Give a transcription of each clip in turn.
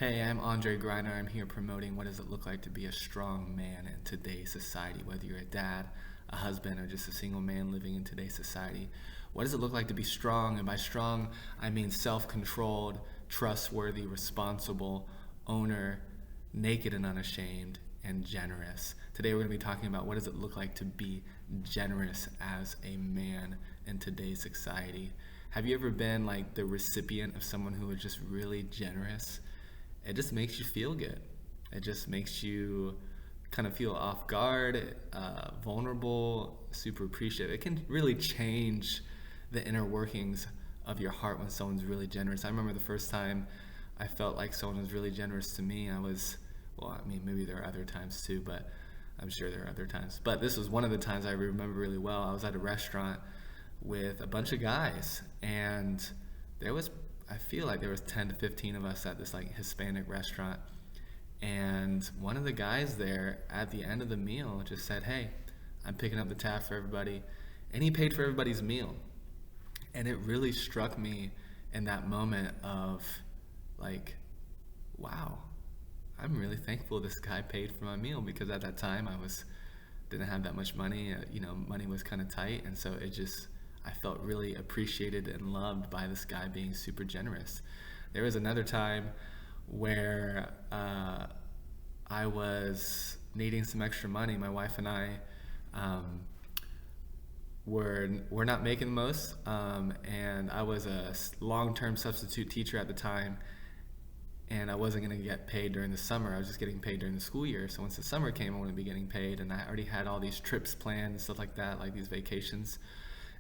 Hey, I'm Andre Griner. I'm here promoting what does it look like to be a strong man in today's society, whether you're a dad, a husband, or just a single man living in today's society. What does it look like to be strong? And by strong, I mean self controlled, trustworthy, responsible, owner, naked and unashamed, and generous. Today, we're going to be talking about what does it look like to be generous as a man in today's society. Have you ever been like the recipient of someone who was just really generous? It just makes you feel good. It just makes you kind of feel off guard, vulnerable, super appreciative. It can really change the inner workings of your heart when someone's really generous. I remember the first time I felt like someone was really generous to me. Well, I mean, maybe there are other times too, but I'm sure there are other times. But this was one of the times I remember really well. I was at a restaurant with a bunch of guys, and there was I feel like there was 10 to 15 of us at this like Hispanic restaurant, and one of the guys there at the end of the meal just said, "Hey, I'm picking up the tab for everybody," and he paid for everybody's meal. And it really struck me in that moment of like, wow, I'm really thankful this guy paid for my meal, because at that time I was didn't have that much money. Money was kind of tight, and so I felt really appreciated and loved by this guy being super generous. There was another time where I was needing some extra money. My wife and I um, were not making the most, and I was a long-term substitute teacher at the time, and I wasn't going to get paid during the summer. I was just getting paid during the school year. So once the summer came, I wanted to be getting paid, and I already had all these trips planned and stuff like that, like these vacations.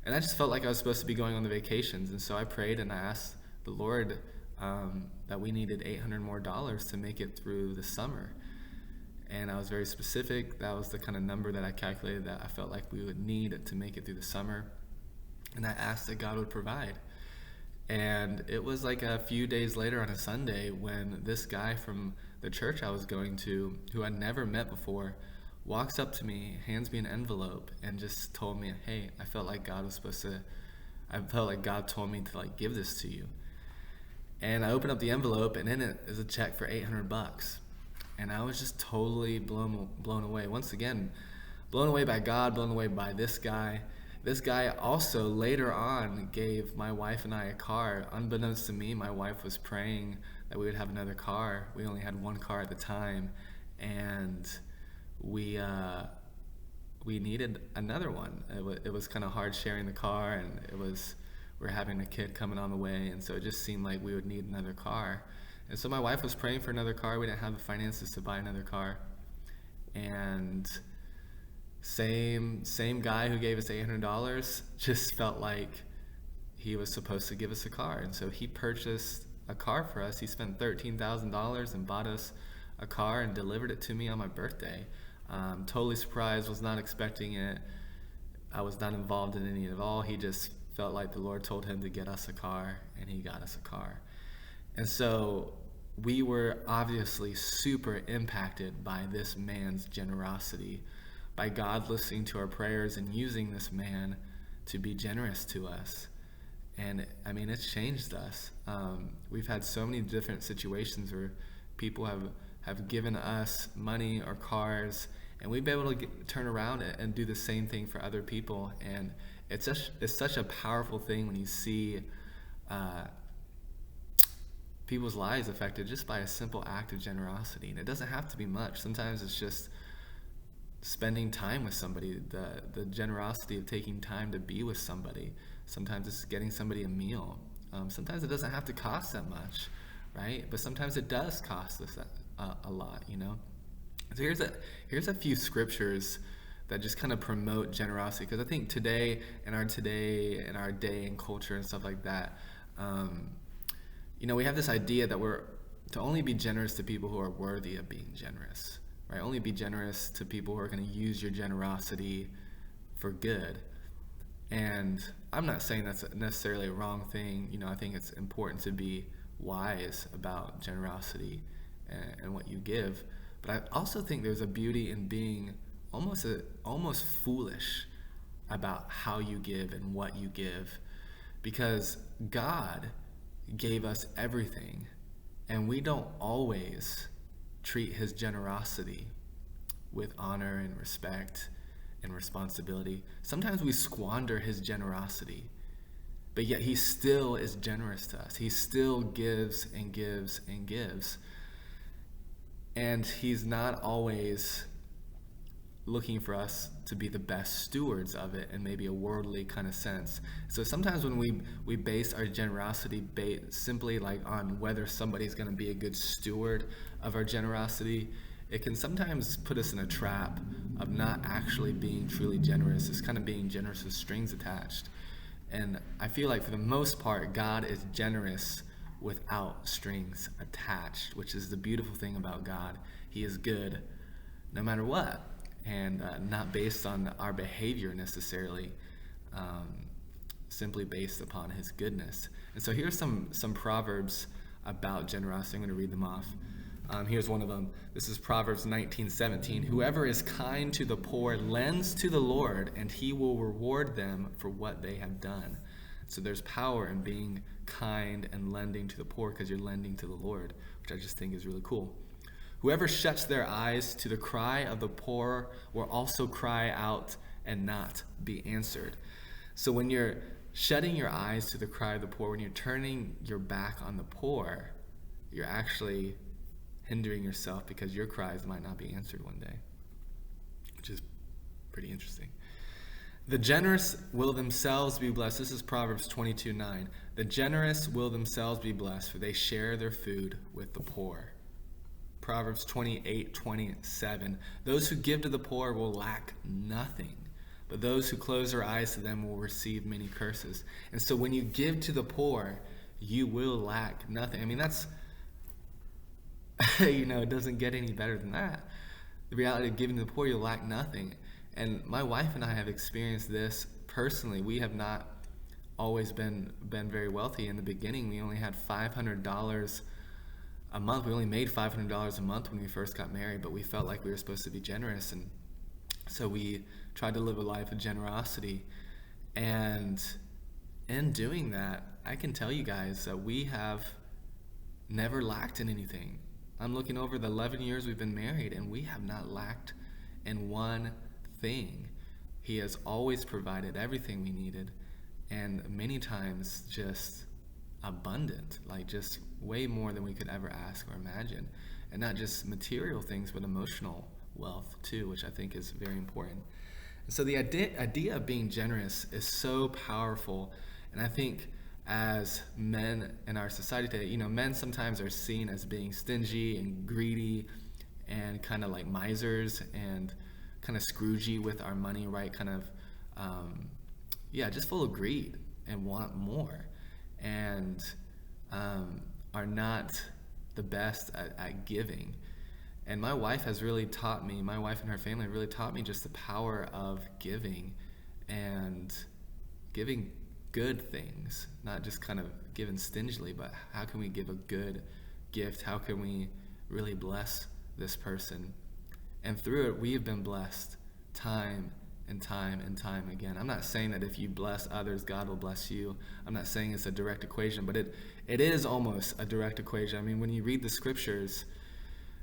And I just felt like I was supposed to be going on the vacations, and so I prayed and I asked the Lord that we needed $800 more to make it through the summer. And I was very specific. That was the kind of number that I calculated that I felt like we would need to make it through the summer. And I asked that God would provide. And it was like a few days later on a Sunday when this guy from the church I was going to, who I'd never met before, walks up to me, hands me an envelope, and just told me, "Hey, I felt like God told me to like give this to you." And I opened up the envelope, and in it is a check for $800. And I was just totally blown away. Once again, blown away by God, blown away by this guy. This guy also later on gave my wife and I a car. Unbeknownst to me, my wife was praying that we would have another car. We only had one car at the time, and we needed another one. It was kind of hard sharing the car, and we're having a kid coming on the way, and so it just seemed like we would need another car. And so my wife was praying for another car. We didn't have the finances to buy another car, and same guy who gave us $800 just felt like he was supposed to give us a car, and so he purchased a car for us. He spent $13,000 and bought us a car and delivered it to me on my birthday. Totally surprised, was not expecting it. I was not involved in any at all. He just felt like the Lord told him to get us a car, and he got us a car. And so we were obviously super impacted by this man's generosity, by God listening to our prayers and using this man to be generous to us. And I mean, it's changed us. We've had so many different situations where people have given us money or cars, and we've been able to turn around and do the same thing for other people. And it's such a powerful thing when you see people's lives affected just by a simple act of generosity. And it doesn't have to be much. Sometimes it's just spending time with somebody, the generosity of taking time to be with somebody. Sometimes it's getting somebody a meal. Sometimes it doesn't have to cost that much, right? But sometimes it does cost us a lot, you know? So here's a few scriptures that just kind of promote generosity, because I think today in our day and culture and stuff like that, we have this idea that we're to only be generous to people who are worthy of being generous, right? Only be generous to people who are going to use your generosity for good. And I'm not saying that's necessarily a wrong thing. I think it's important to be wise about generosity and what you give. But I also think there's a beauty in being almost foolish about how you give and what you give, because God gave us everything, And we don't always treat his generosity with honor and respect and responsibility. Sometimes we squander his generosity, but yet he still is generous to us. He still gives and gives and gives. And he's not always looking for us to be the best stewards of it in maybe a worldly kind of sense. So sometimes when we base our generosity simply like on whether somebody's going to be a good steward of our generosity, it can sometimes put us in a trap of not actually being truly generous. It's kind of being generous with strings attached. And I feel like for the most part, God is generous without strings attached, which is the beautiful thing about God. He is good no matter what, and not based on our behavior necessarily, simply based upon his goodness. And so here's some proverbs about generosity. I'm going to read them off. Here's one of them. This is Proverbs 19:17. Whoever is kind to the poor lends to the Lord, and he will reward them for what they have done. So there's power in being kind and lending to the poor because you're lending to the Lord, which I just think is really cool. Whoever shuts their eyes to the cry of the poor will also cry out and not be answered. So when you're shutting your eyes to the cry of the poor, when you're turning your back on the poor, you're actually hindering yourself because your cries might not be answered one day, which is pretty interesting. The generous will themselves be blessed. This is Proverbs 22:9. The generous will themselves be blessed, for they share their food with the poor. Proverbs 28:27. Those who give to the poor will lack nothing, but those who close their eyes to them will receive many curses. And so when you give to the poor, you will lack nothing. I mean, that's, it doesn't get any better than that. The reality of giving to the poor, you'll lack nothing. And my wife and I have experienced this personally. We have not always been very wealthy. In the beginning, we only had $500 a month. We only made $500 a month when we first got married, but we felt like we were supposed to be generous. And so we tried to live a life of generosity. And in doing that, I can tell you guys that we have never lacked in anything. I'm looking over the 11 years we've been married, and we have not lacked in one thing. He has always provided everything we needed, and many times just abundant, like just way more than we could ever ask or imagine. And not just material things, but emotional wealth too, which I think is very important. And so the idea of being generous is so powerful. And I think as men in our society today, men sometimes are seen as being stingy and greedy and kind of like misers and kind of Scroogey with our money, right? Kind of, just full of greed and want more, and are not the best at giving. And my wife and her family have really taught me just the power of giving and giving good things, not just kind of giving stingily, but how can we give a good gift? How can we really bless this person? And through it, we have been blessed time and time and time again. I'm not saying that if you bless others, God will bless you. I'm not saying it's a direct equation, but it is almost a direct equation. I mean, when you read the scriptures,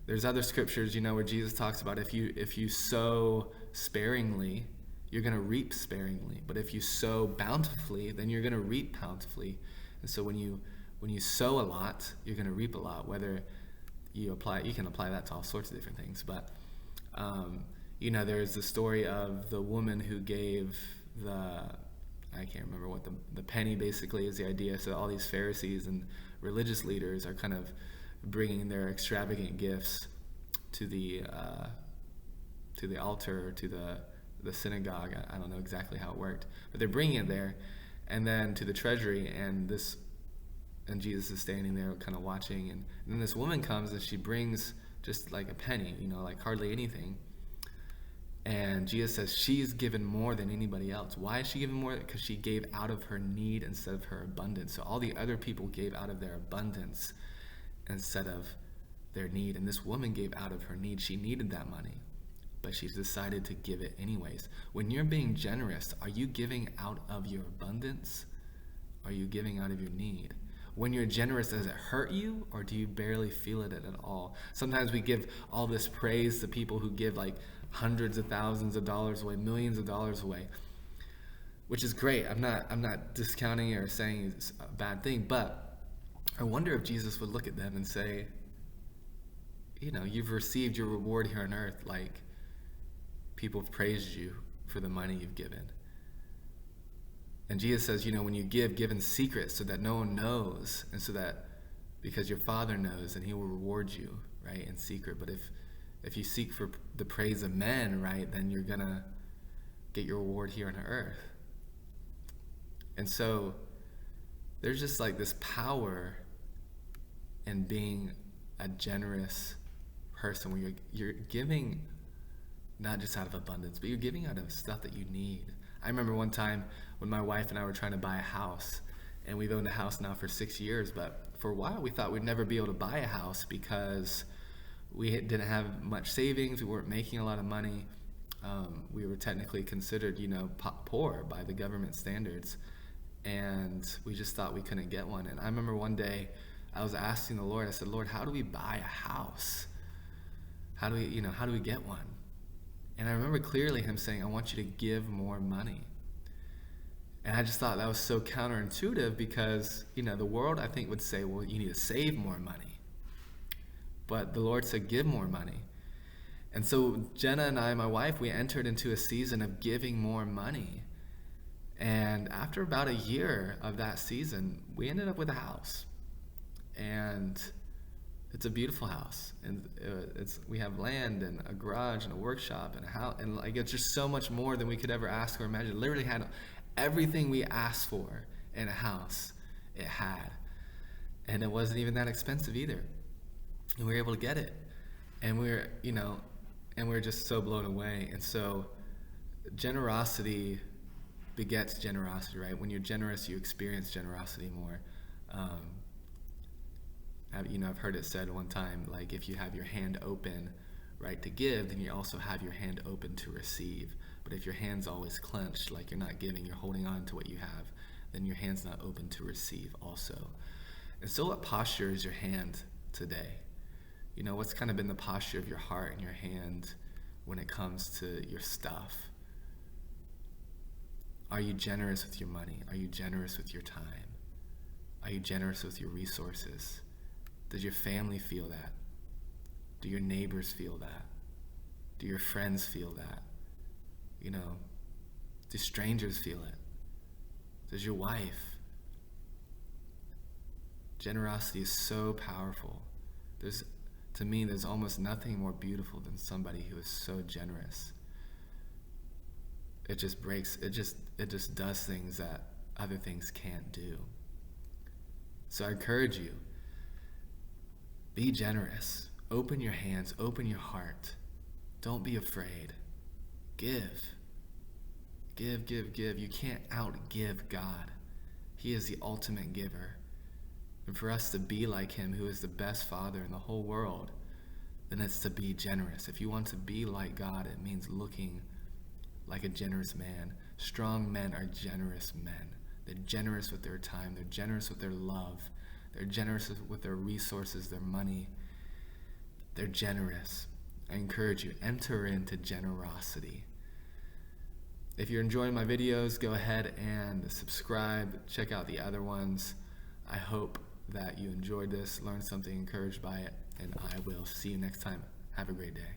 there's other scriptures, where Jesus talks about if you sow sparingly, you're going to reap sparingly. But if you sow bountifully, then you're going to reap bountifully. And so when you sow a lot, you're going to reap a lot. Whether you can apply that to all sorts of different things. But there's the story of the woman who gave I can't remember what the penny basically is the idea. So all these Pharisees and religious leaders are kind of bringing their extravagant gifts to the altar or to the synagogue. I don't know exactly how it worked, but they're bringing it there, and then to the treasury, and Jesus is standing there kind of watching, and then this woman comes and she brings just like a penny, like hardly anything. And Jesus says she's given more than anybody else. Why is she given more? Because she gave out of her need instead of her abundance. So all the other people gave out of their abundance instead of their need. And this woman gave out of her need. She needed that money, but she's decided to give it anyways. When you're being generous, are you giving out of your abundance? Are you giving out of your need? when you're generous, does it hurt you, or do you barely feel it at all? Sometimes we give all this praise to people who give like hundreds of thousands of dollars away, millions of dollars away, which is great. I'm not discounting it or saying it's a bad thing, but I wonder if Jesus would look at them and say, you've received your reward here on earth. Like, people have praised you for the money you've given. And Jesus says, when you give in secret so that no one knows, and so that because your Father knows, and he will reward you, right, in secret. But if you seek for the praise of men, right, then you're going to get your reward here on earth. And so there's just like this power in being a generous person where you're giving not just out of abundance, but you're giving out of stuff that you need. I remember one time when my wife and I were trying to buy a house, and we've owned a house now for 6 years, but for a while we thought we'd never be able to buy a house because we didn't have much savings, we weren't making a lot of money. We were technically considered, poor by the government standards, and we just thought we couldn't get one. And I remember one day I was asking the Lord, I said, Lord, how do we buy a house? How do we get one? And I remember clearly him saying, I want you to give more money. And I just thought that was so counterintuitive because, the world I think would say, well, you need to save more money. But the Lord said, give more money. And so Jenna and I, my wife, we entered into a season of giving more money. And after about a year of that season, we ended up with a house. And it's a beautiful house, and we have land and a garage and a workshop and a house, and like it's just so much more than we could ever ask or imagine. Literally had everything we asked for in a house. It had, and it wasn't even that expensive either. And we were able to get it, and we're just so blown away. And so, generosity begets generosity, right? When you're generous, you experience generosity more. I've heard it said one time, like if you have your hand open, right, to give, then you also have your hand open to receive. But if your hand's always clenched, like you're not giving, you're holding on to what you have, then your hand's not open to receive also. And so what posture is your hand today? What's kind of been the posture of your heart and your hand when it comes to your stuff? Are you generous with your money? Are you generous with your time? Are you generous with your resources? Does your family feel that? Do your neighbors feel that? Do your friends feel that? Do strangers feel it? Does your wife? Generosity is so powerful. To me, there's almost nothing more beautiful than somebody who is so generous. It just does things that other things can't do. So I encourage you, be generous. Open your hands, open your heart. Don't be afraid. Give. Give. You can't outgive God. He is the ultimate giver. And for us to be like him, who is the best father in the whole world, then it's to be generous. If you want to be like God, it means looking like a generous man. Strong men are generous men. They're generous with their time. They're generous with their love. They're generous with their resources, their money. They're generous. I encourage you, enter into generosity. If you're enjoying my videos, go ahead and subscribe. Check out the other ones. I hope that you enjoyed this, learned something, encouraged by it, and I will see you next time. Have a great day.